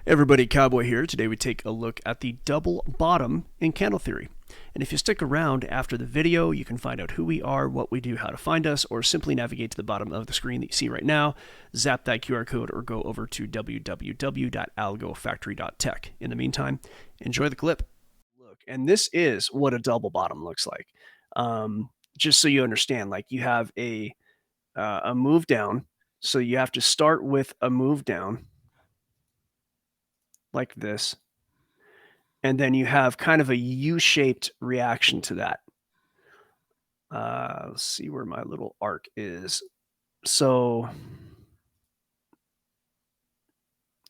Everybody, Cowboy here. Today we take a look at the double bottom in candle theory. And if you stick around after the video, you can find out who we are, what we do, how to find us, or simply navigate to the bottom of the screen that you see right now, zap that QR code, or go over to www.algofactory.tech. In the meantime, enjoy the clip. Look, and this is what a double bottom looks like. Just so you understand, like you have a move down, so you have to start with a move down like this. And then you have kind of a U-shaped reaction to that. Let's see where my little arc is. So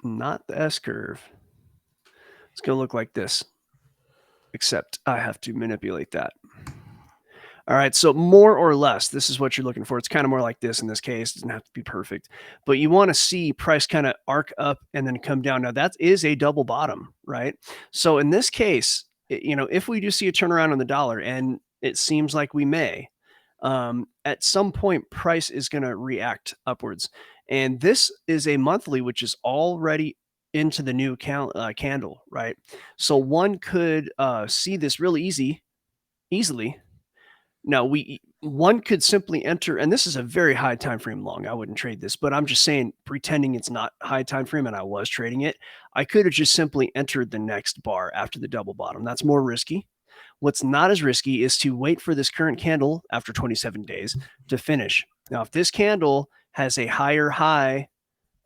not the S-curve. It's going to look like this, except I have to manipulate that. All right, so more or less, this is what you're looking for. It's kind of more like this in this case. It doesn't have to be perfect, but you want to see price kind of arc up and then come down. Now that is a double bottom, right? So in this case, if we do see a turnaround on the dollar, and it seems like we may, at some point, price is going to react upwards. And this is a monthly, which is already into the new candle, right? So one could see this really easily. Now one could simply enter, and this is a very high time frame long. I wouldn't trade this, but I'm just saying, pretending it's not high time frame and I was trading it, I could have just simply entered the next bar after the double bottom. That's more risky. What's not as risky is to wait for this current candle after 27 days to finish. Now, if this candle has a higher high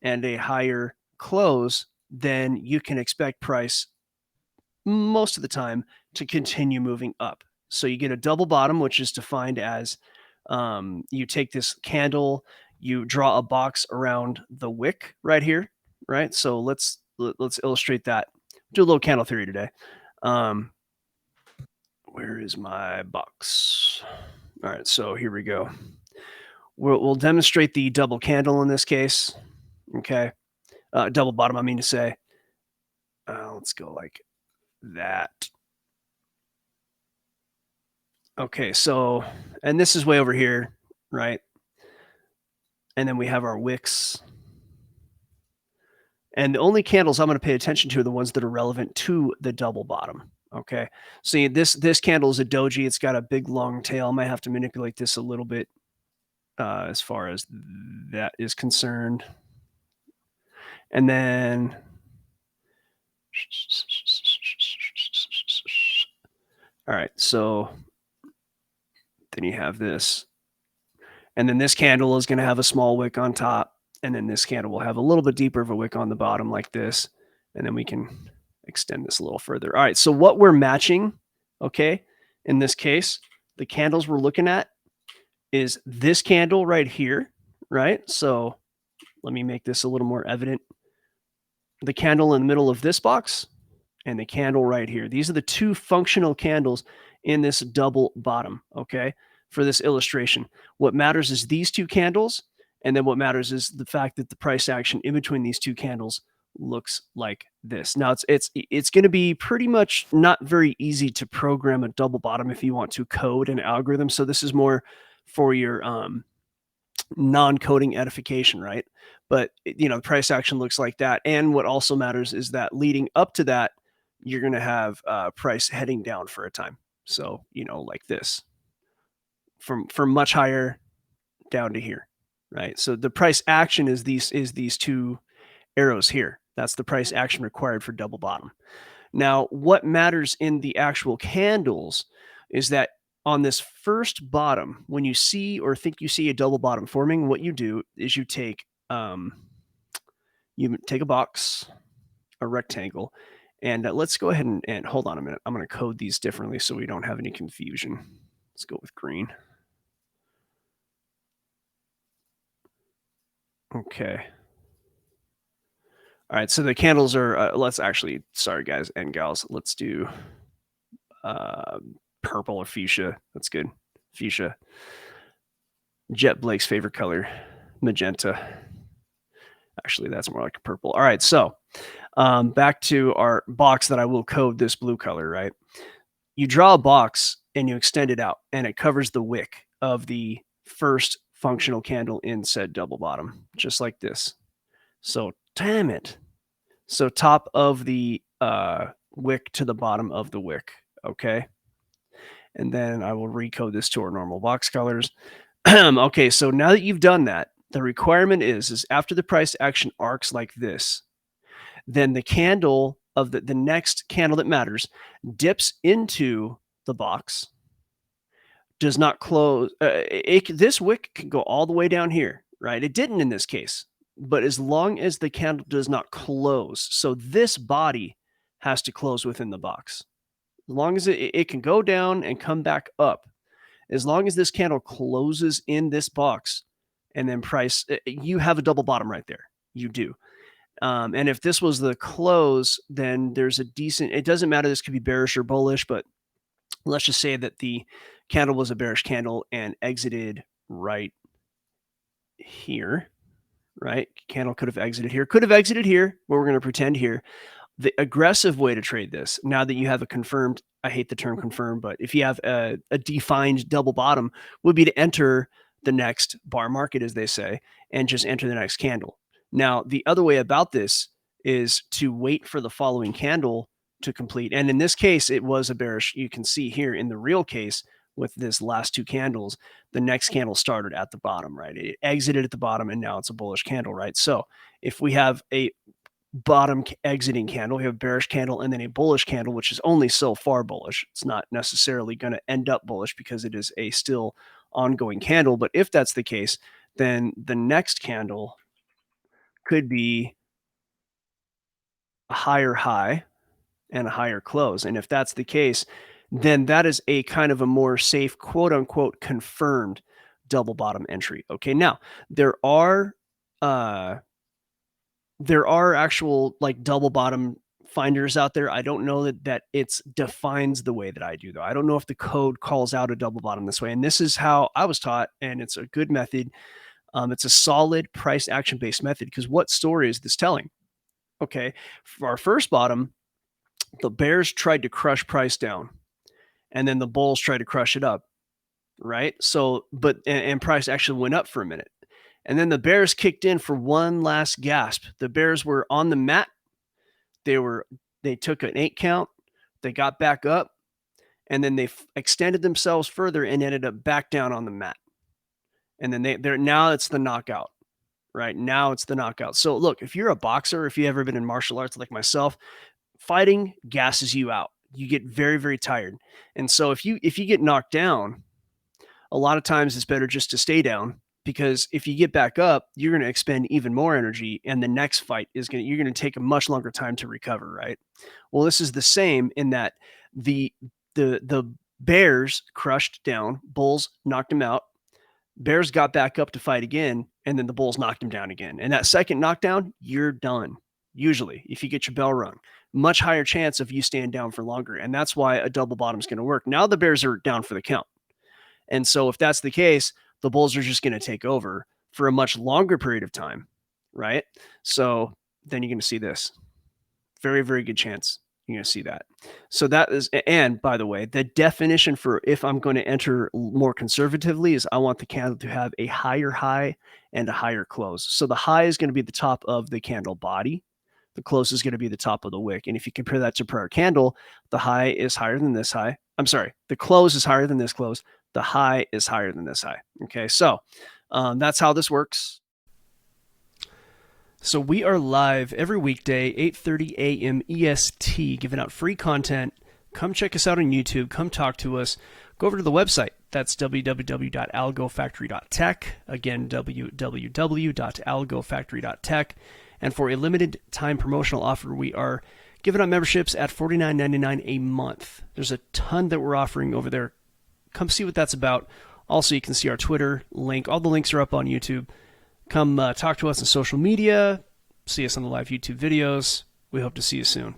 and a higher close, then you can expect price most of the time to continue moving up. So you get a double bottom, which is defined as you take this candle, you draw a box around the wick right here, right? So let's illustrate that. Do a little candle theory today. Where is my box? All right, so here we go. We'll demonstrate the double candle in this case. Okay, double bottom, I mean to say. Let's go like that. Okay, so, and this is way over here, right? And then we have our wicks. And the only candles I'm going to pay attention to are the ones that are relevant to the double bottom. Okay, see this candle is a doji. It's got a big long tail. I might have to manipulate this a little bit as far as that is concerned. And then all right, so then you have this. And then this candle is going to have a small wick on top. And then this candle will have a little bit deeper of a wick on the bottom like this. And then we can extend this a little further. All right, so what we're matching, okay, in this case, the candles we're looking at is this candle right here, right? So let me make this a little more evident. The candle in the middle of this box and the candle right here. These are the two functional candles in this double bottom, okay, for this illustration. What matters is these two candles, and then what matters is the fact that the price action in between these two candles looks like this. Now, it's going to be pretty much not very easy to program a double bottom if you want to code an algorithm. So this is more for your non-coding edification, right? But the price action looks like that. And what also matters is that leading up to that, you're going to have price heading down for a time. So, like this, from much higher down to here, right? So the price action is these two arrows here. That's the price action required for double bottom. Now, what matters in the actual candles is that on this first bottom, when you see or think you see a double bottom forming, what you do is you take a box, a rectangle, and let's go ahead and hold on a minute. I'm going to code these differently so we don't have any confusion. Let's go with green. Okay. All right, so the candles are, let's actually, sorry guys and gals, let's do purple or fuchsia. That's good. Fuchsia. Jet Blake's favorite color, magenta. Actually, that's more like a purple. All right, so back to our box that I will code this blue color, right? You draw a box and you extend it out, and it covers the wick of the first functional candle in said double bottom, just like this. So, damn it. So top of the wick to the bottom of the wick, okay? And then I will recode this to our normal box colors. Okay, so now that you've done that, the requirement is after the price action arcs like this, then the candle of the next candle that matters dips into the box, does not close. This wick can go all the way down here, right? It didn't in this case, but as long as the candle does not close, so this body has to close within the box. As long as it can go down and come back up, as long as this candle closes in this box, and then price, you have a double bottom right there. You do. And if this was the close, then there's a decent, it doesn't matter, this could be bearish or bullish, but let's just say that the candle was a bearish candle and exited right here, right? Candle could have exited here, could have exited here, but we're going to pretend here. The aggressive way to trade this, now that you have a confirmed, I hate the term confirmed, but if you have a defined double bottom, would be to enter the next bar market, as they say, and just enter the next candle. Now, the other way about this is to wait for the following candle to complete. And in this case, it was a bearish. You can see here in the real case with this last two candles, the next candle started at the bottom, right? It exited at the bottom and now it's a bullish candle, right? So if we have a bottom exiting candle, we have a bearish candle and then a bullish candle, which is only so far bullish. It's not necessarily going to end up bullish because it is a still ongoing candle. But if that's the case, then the next candle could be a higher high and a higher close. And if that's the case, then that is a kind of a more safe, quote unquote, confirmed double bottom entry. Okay. Now there are actual like double bottom finders out there. I don't know that it's defines the way that I do though. I don't know if the code calls out a double bottom this way. And this is how I was taught. And it's a good method. It's a solid price action based method because what story is this telling? Okay. For our first bottom, the bears tried to crush price down and then the bulls tried to crush it up. Right. So, but, and price actually went up for a minute. And then the bears kicked in for one last gasp. The bears were on the mat. They took an 8 count. They got back up and then they extended themselves further and ended up back down on the mat. And then they're now it's the knockout, right? Now it's the knockout. So look, if you're a boxer, if you've ever been in martial arts like myself, fighting gasses you out. You get very, very tired. And so if you get knocked down, a lot of times it's better just to stay down because if you get back up, you're going to expend even more energy and the next fight you're going to take a much longer time to recover, right? Well, this is the same in that the bears crushed down, bulls knocked them out, bears got back up to fight again, and then the bulls knocked him down again. And that second knockdown, you're done. Usually, if you get your bell rung, much higher chance of you staying down for longer. And that's why a double bottom is going to work. Now the bears are down for the count. And so if that's the case, the bulls are just going to take over for a much longer period of time, right? So then you're going to see this. Very, very good chance you're going to see that. So that is, and by the way, the definition for if I'm going to enter more conservatively is I want the candle to have a higher high and a higher close. So the high is going to be the top of the candle body. The close is going to be the top of the wick. And if you compare that to prior candle, the high is higher than this high. I'm sorry, the close is higher than this close. The high is higher than this high. Okay, so that's how this works. So we are live every weekday, 8:30 a.m. EST, giving out free content. Come check us out on YouTube. Come talk to us. Go over to the website. That's www.algofactory.tech. Again, www.algofactory.tech. And for a limited time promotional offer, we are giving out memberships at $49.99 a month. There's a ton that we're offering over there. Come see what that's about. Also, you can see our Twitter link. All the links are up on YouTube. Come talk to us on social media. See us on the live YouTube videos. We hope to see you soon.